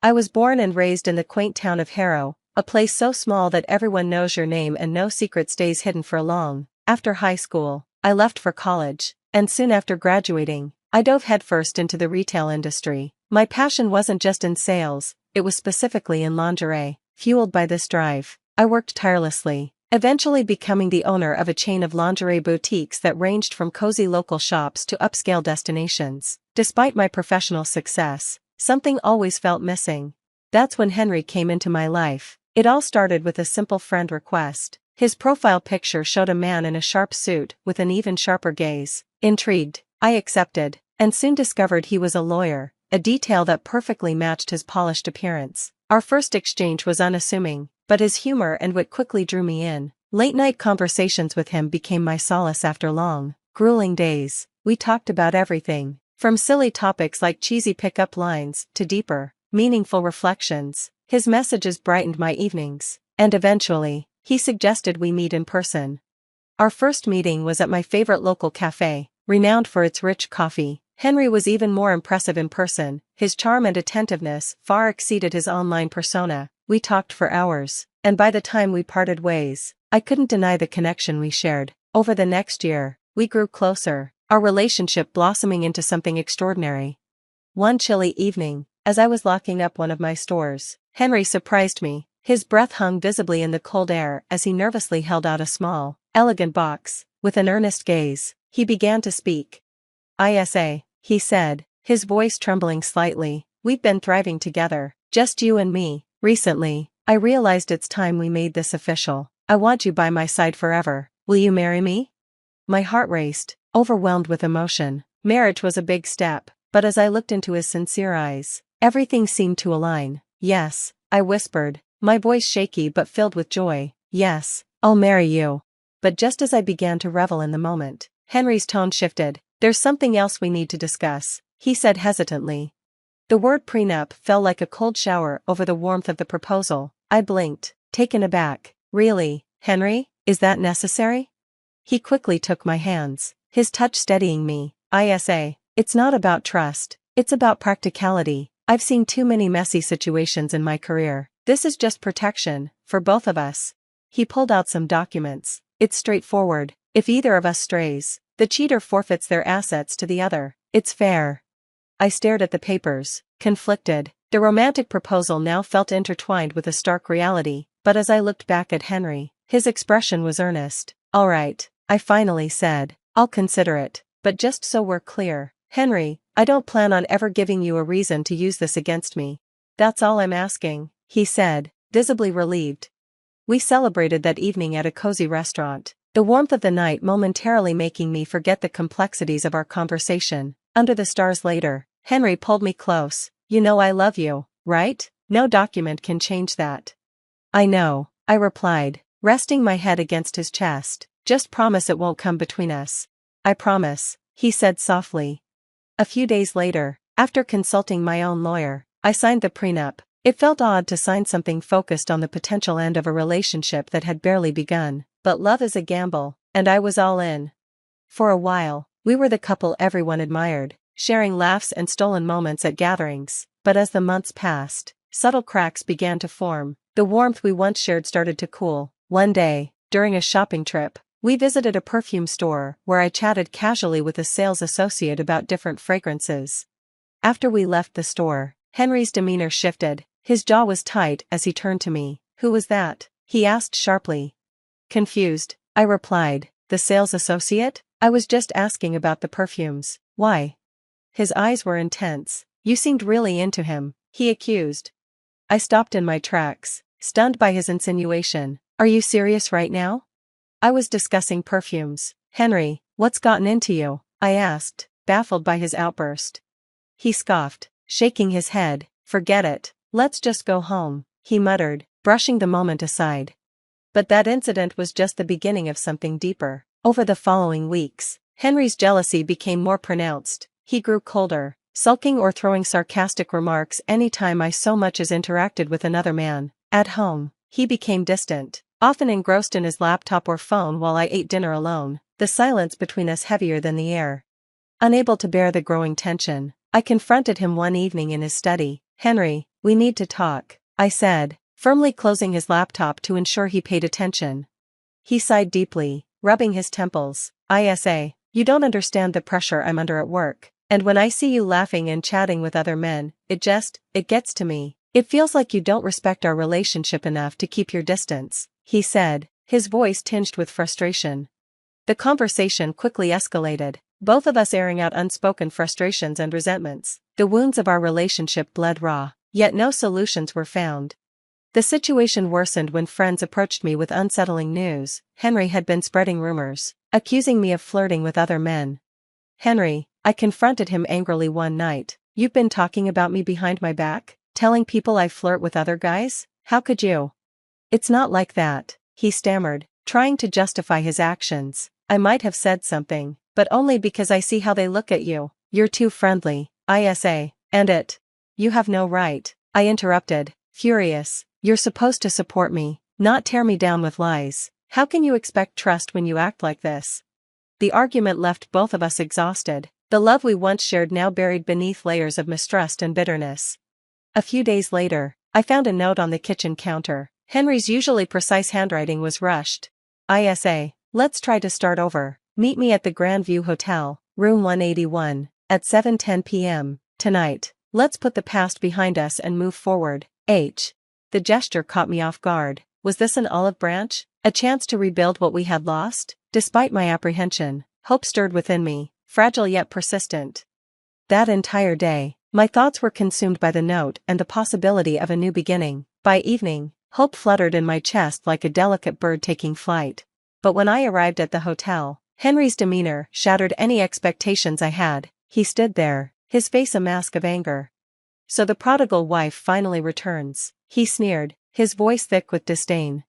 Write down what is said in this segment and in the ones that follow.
I was born and raised in the quaint town of Harrow, a place so small that everyone knows your name and no secret stays hidden for long. After high school, I left for college, and soon after graduating, I dove headfirst into the retail industry. My passion wasn't just in sales, it was specifically in lingerie. Fueled by this drive, I worked tirelessly, eventually becoming the owner of a chain of lingerie boutiques that ranged from cozy local shops to upscale destinations. Despite my professional success, something always felt missing. That's when Henry came into my life. It all started with a simple friend request. His profile picture showed a man in a sharp suit with an even sharper gaze. Intrigued, I accepted, and soon discovered he was a lawyer, a detail that perfectly matched his polished appearance. Our first exchange was unassuming, but his humor and wit quickly drew me in. Late-night conversations with him became my solace after long, grueling days. We talked about everything, from silly topics like cheesy pickup lines to deeper, meaningful reflections. His messages brightened my evenings, and eventually, he suggested we meet in person. Our first meeting was at my favorite local cafe, renowned for its rich coffee. Henry was even more impressive in person. His charm and attentiveness far exceeded his online persona. We talked for hours, and by the time we parted ways, I couldn't deny the connection we shared. Over the next year, we grew closer, our relationship blossoming into something extraordinary. One chilly evening, as I was locking up one of my stores, Henry surprised me. His breath hung visibly in the cold air as he nervously held out a small, elegant box. With an earnest gaze, he began to speak. "Isa," he said, his voice trembling slightly, "we've been thriving together, just you and me. Recently, I realized it's time we made this official. I want you by my side forever. Will you marry me?" My heart raced, overwhelmed with emotion. Marriage was a big step, but as I looked into his sincere eyes, everything seemed to align. "Yes," I whispered, my voice shaky but filled with joy. "Yes, I'll marry you." But just as I began to revel in the moment, Henry's tone shifted. "There's something else we need to discuss," he said hesitantly. The word prenup fell like a cold shower over the warmth of the proposal. I blinked, taken aback. "Really, Henry? Is that necessary?" He quickly took my hands, his touch steadying me. "Isa, it's not about trust, it's about practicality. I've seen too many messy situations in my career. This is just protection, for both of us." He pulled out some documents. "It's straightforward. If either of us strays, the cheater forfeits their assets to the other. It's fair." I stared at the papers, conflicted. The romantic proposal now felt intertwined with a stark reality, but as I looked back at Henry, his expression was earnest. "All right," I finally said, "I'll consider it, but just so we're clear, Henry, I don't plan on ever giving you a reason to use this against me. That's all I'm asking," he said, visibly relieved. We celebrated that evening at a cozy restaurant, the warmth of the night momentarily making me forget the complexities of our conversation. Under the stars later, Henry pulled me close. "You know I love you, right? No document can change that." "I know," I replied, resting my head against his chest. "Just promise it won't come between us." "I promise," he said softly. A few days later, after consulting my own lawyer, I signed the prenup. It felt odd to sign something focused on the potential end of a relationship that had barely begun, but love is a gamble, and I was all in. For a while, we were the couple everyone admired, sharing laughs and stolen moments at gatherings, but as the months passed, subtle cracks began to form. The warmth we once shared started to cool. One day, during a shopping trip, we visited a perfume store where I chatted casually with a sales associate about different fragrances. After we left the store, Henry's demeanor shifted. His jaw was tight as he turned to me. "Who was that?" he asked sharply. Confused, I replied, "The sales associate? I was just asking about the perfumes." "Why?" His eyes were intense. "You seemed really into him," he accused. I stopped in my tracks, stunned by his insinuation. "Are you serious right now?" "I was discussing perfumes." "Henry, what's gotten into you?" I asked, baffled by his outburst. He scoffed, shaking his head. "Forget it. Let's just go home," he muttered, brushing the moment aside. But that incident was just the beginning of something deeper. Over the following weeks, Henry's jealousy became more pronounced. He grew colder, sulking or throwing sarcastic remarks anytime I so much as interacted with another man. At home, he became distant, often engrossed in his laptop or phone while I ate dinner alone, the silence between us heavier than the air. Unable to bear the growing tension, I confronted him one evening in his study. "Henry, We need to talk, I said, firmly closing his laptop to ensure he paid attention. He sighed deeply, rubbing his temples. "Isa, you don't understand the pressure I'm under at work. And when I see you laughing and chatting with other men, it gets to me. It feels like you don't respect our relationship enough to keep your distance," he said, his voice tinged with frustration. The conversation quickly escalated, both of us airing out unspoken frustrations and resentments. The wounds of our relationship bled raw, yet no solutions were found. The situation worsened when friends approached me with unsettling news. Henry had been spreading rumors, accusing me of flirting with other men. "Henry," I confronted him angrily one night, "you've been talking about me behind my back? Telling people I flirt with other guys? How could you?" "It's not like that," he stammered, trying to justify his actions. "I might have said something, but only because I see how they look at you. You're too friendly, Isa, and you have no right," I interrupted, furious. "You're supposed to support me, not tear me down with lies. How can you expect trust when you act like this?" The argument left both of us exhausted, the love we once shared now buried beneath layers of mistrust and bitterness. A few days later, I found a note on the kitchen counter. Henry's usually precise handwriting was rushed. "Isa, let's try to start over. Meet me at the Grandview Hotel, room 181, at 7:10 p.m. tonight. Let's put the past behind us and move forward. H." The gesture caught me off guard. Was this an olive branch? A chance to rebuild what we had lost? Despite my apprehension, hope stirred within me, fragile yet persistent. That entire day, my thoughts were consumed by the note and the possibility of a new beginning. By evening, hope fluttered in my chest like a delicate bird taking flight. But when I arrived at the hotel, Henry's demeanor shattered any expectations I had. He stood there, his face a mask of anger. "So the prodigal wife finally returns," he sneered, his voice thick with disdain.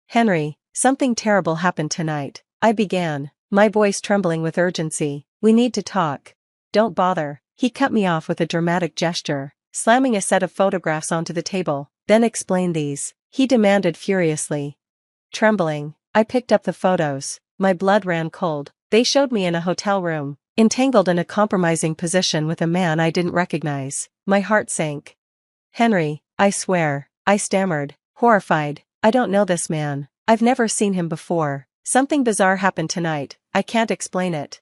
"Henry, something terrible happened tonight," I began, my voice trembling with urgency. "We need to talk." "Don't bother," he cut me off with a dramatic gesture, slamming a set of photographs onto the table. "Then explain these," he demanded furiously. Trembling, I picked up the photos. My blood ran cold. They showed me in a hotel room, entangled in a compromising position with a man I didn't recognize. My heart sank. "Henry, I swear," I stammered, horrified. "I don't know this man. I've never seen him before. Something bizarre happened tonight. I can't explain it."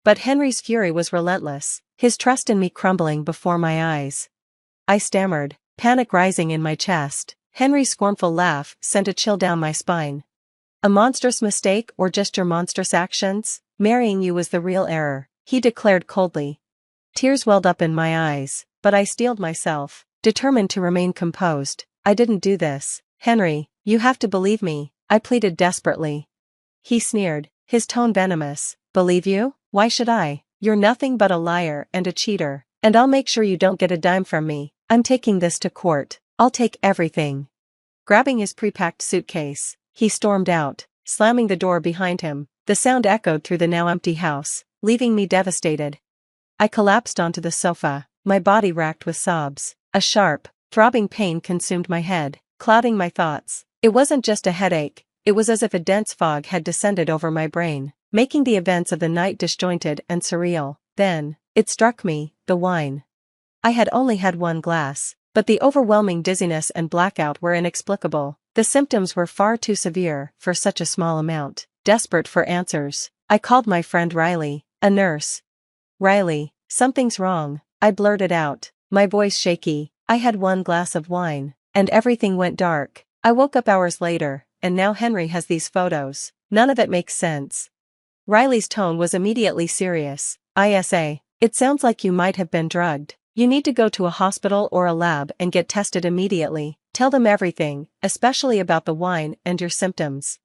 But Henry's fury was relentless, his trust in me crumbling before my eyes. I stammered, panic rising in my chest. Henry's scornful laugh sent a chill down my spine. "A monstrous mistake or just your monstrous actions? Marrying you was the real error," he declared coldly. Tears welled up in my eyes, but I steeled myself, determined to remain composed. "I didn't do this. Henry, you have to believe me," I pleaded desperately. He sneered, his tone venomous. "Believe you? Why should I? You're nothing but a liar and a cheater, and I'll make sure you don't get a dime from me. I'm taking this to court. I'll take everything." Grabbing his pre-packed suitcase, he stormed out, slamming the door behind him. The sound echoed through the now empty house, leaving me devastated. I collapsed onto the sofa, my body racked with sobs. A sharp, throbbing pain consumed my head, clouding my thoughts. It wasn't just a headache, it was as if a dense fog had descended over my brain, making the events of the night disjointed and surreal. Then, it struck me, the wine. I had only had one glass, but the overwhelming dizziness and blackout were inexplicable. The symptoms were far too severe for such a small amount. Desperate for answers, I called my friend Riley, a nurse. "Riley, something's wrong," I blurted out, my voice shaky. I had one glass of wine, and everything went dark. I woke up hours later, and now Henry has these photos. None of it makes sense. Riley's tone was immediately serious. "Isa, it sounds like you might have been drugged. You need to go to a hospital or a lab and get tested immediately. Tell them everything, especially about the wine and your symptoms."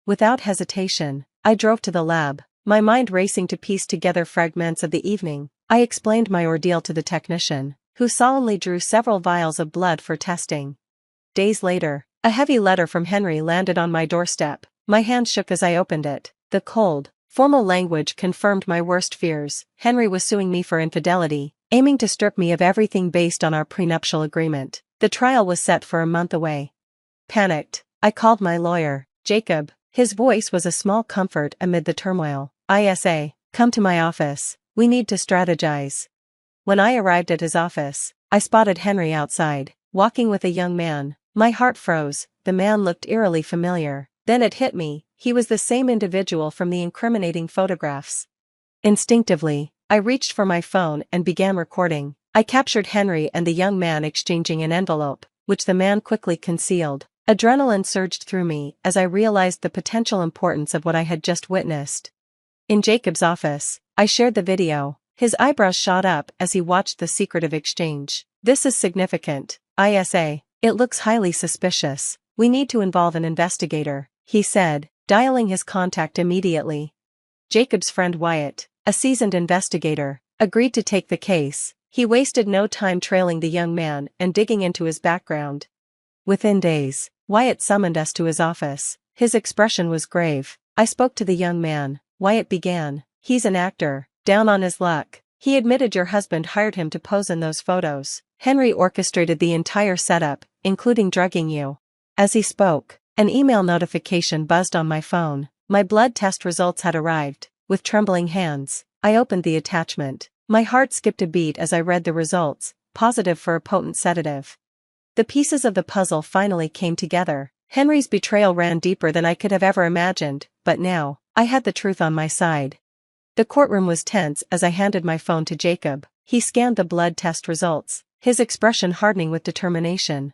Without hesitation, I drove to the lab, my mind racing to piece together fragments of the evening. I explained my ordeal to the technician, who solemnly drew several vials of blood for testing. Days later, a heavy letter from Henry landed on my doorstep. My hand shook as I opened it. The cold, formal language confirmed my worst fears. Henry was suing me for infidelity, aiming to strip me of everything based on our prenuptial agreement. The trial was set for a month away. Panicked, I called my lawyer, Jacob. His voice was a small comfort amid the turmoil. "Isa, come to my office. We need to strategize." When I arrived at his office, I spotted Henry outside, walking with a young man. My heart froze. The man looked eerily familiar. Then it hit me, he was the same individual from the incriminating photographs. Instinctively, I reached for my phone and began recording. I captured Henry and the young man exchanging an envelope, which the man quickly concealed. Adrenaline surged through me as I realized the potential importance of what I had just witnessed. In Jacob's office, I shared the video. His eyebrows shot up as he watched the secretive exchange. "This is significant, ISA. It looks highly suspicious. We need to involve an investigator," he said, dialing his contact immediately. Jacob's friend Wyatt, a seasoned investigator, agreed to take the case. He wasted no time trailing the young man and digging into his background. Within days, Wyatt summoned us to his office. His expression was grave. I spoke to the young man. Wyatt began. "He's an actor, down on his luck. He admitted your husband hired him to pose in those photos. Henry orchestrated the entire setup, including drugging you." As he spoke, an email notification buzzed on my phone. My blood test results had arrived. With trembling hands, I opened the attachment. My heart skipped a beat as I read the results, positive for a potent sedative. The pieces of the puzzle finally came together. Henry's betrayal ran deeper than I could have ever imagined, but now, I had the truth on my side. The courtroom was tense as I handed my phone to Jacob. He scanned the blood test results, his expression hardening with determination.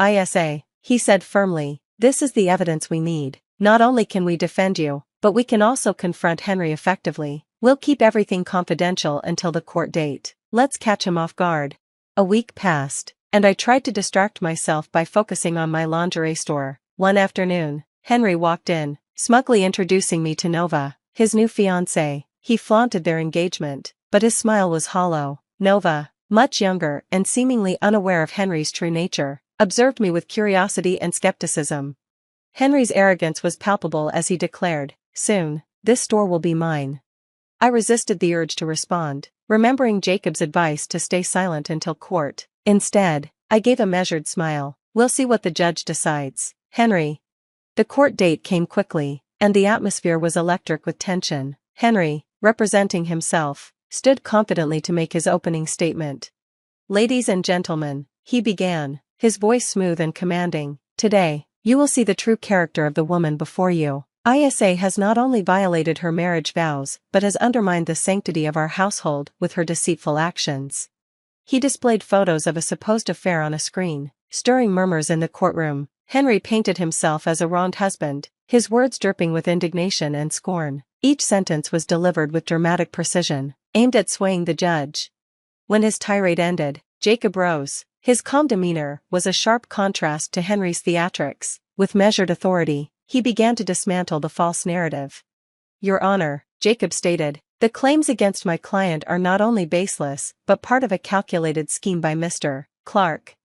"ISA," he said firmly, "this is the evidence we need. Not only can we defend you, but we can also confront Henry effectively. We'll keep everything confidential until the court date. Let's catch him off guard." A week passed, and I tried to distract myself by focusing on my lingerie store. One afternoon, Henry walked in, smugly introducing me to Nova, his new fiancée. He flaunted their engagement, but his smile was hollow. Nova, much younger and seemingly unaware of Henry's true nature, observed me with curiosity and skepticism. Henry's arrogance was palpable as he declared, "Soon, this store will be mine." I resisted the urge to respond, remembering Jacob's advice to stay silent until court. Instead, I gave a measured smile. "We'll see what the judge decides, Henry." The court date came quickly, and the atmosphere was electric with tension. Henry, representing himself, stood confidently to make his opening statement. "Ladies and gentlemen," he began, his voice smooth and commanding, "today, you will see the true character of the woman before you. ISA has not only violated her marriage vows but has undermined the sanctity of our household with her deceitful actions." He displayed photos of a supposed affair on a screen, stirring murmurs in the courtroom. Henry painted himself as a wronged husband, his words dripping with indignation and scorn. Each sentence was delivered with dramatic precision, aimed at swaying the judge. When his tirade ended, Jacob rose. His calm demeanor was a sharp contrast to Henry's theatrics. With measured authority, he began to dismantle the false narrative. "Your Honor," Jacob stated, "the claims against my client are not only baseless but part of a calculated scheme by Mr. Clark."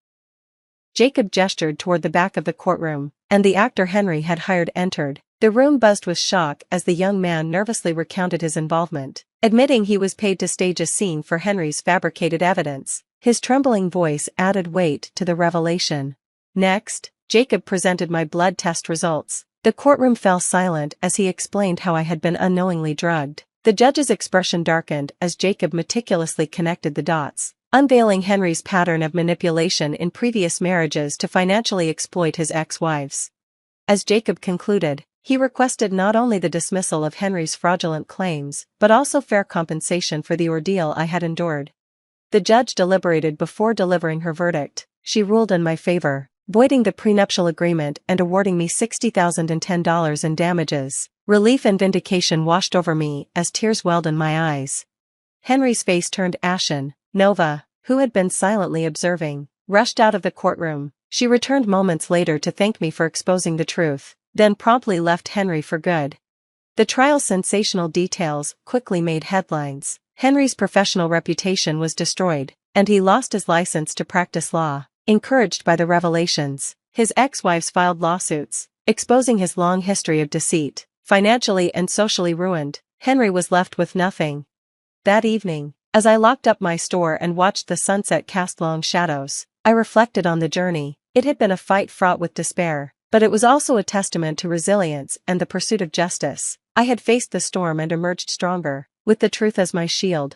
Jacob gestured toward the back of the courtroom, and the actor Henry had hired entered. The room buzzed with shock as the young man nervously recounted his involvement, admitting he was paid to stage a scene for Henry's fabricated evidence. His trembling voice added weight to the revelation. Next, Jacob presented my blood test results. The courtroom fell silent as he explained how I had been unknowingly drugged. The judge's expression darkened as Jacob meticulously connected the dots, unveiling Henry's pattern of manipulation in previous marriages to financially exploit his ex-wives. As Jacob concluded, he requested not only the dismissal of Henry's fraudulent claims, but also fair compensation for the ordeal I had endured. The judge deliberated before delivering her verdict. She ruled in my favor, voiding the prenuptial agreement and awarding me $60,010 in damages. Relief and vindication washed over me as tears welled in my eyes. Henry's face turned ashen. Nova, who had been silently observing, rushed out of the courtroom. She returned moments later to thank me for exposing the truth, then promptly left Henry for good. The trial's sensational details quickly made headlines. Henry's professional reputation was destroyed, and he lost his license to practice law. Encouraged by the revelations, his ex-wives filed lawsuits, exposing his long history of deceit. Financially and socially ruined, Henry was left with nothing. That evening, as I locked up my store and watched the sunset cast long shadows, I reflected on the journey. It had been a fight fraught with despair, but it was also a testament to resilience and the pursuit of justice. I had faced the storm and emerged stronger, with the truth as my shield.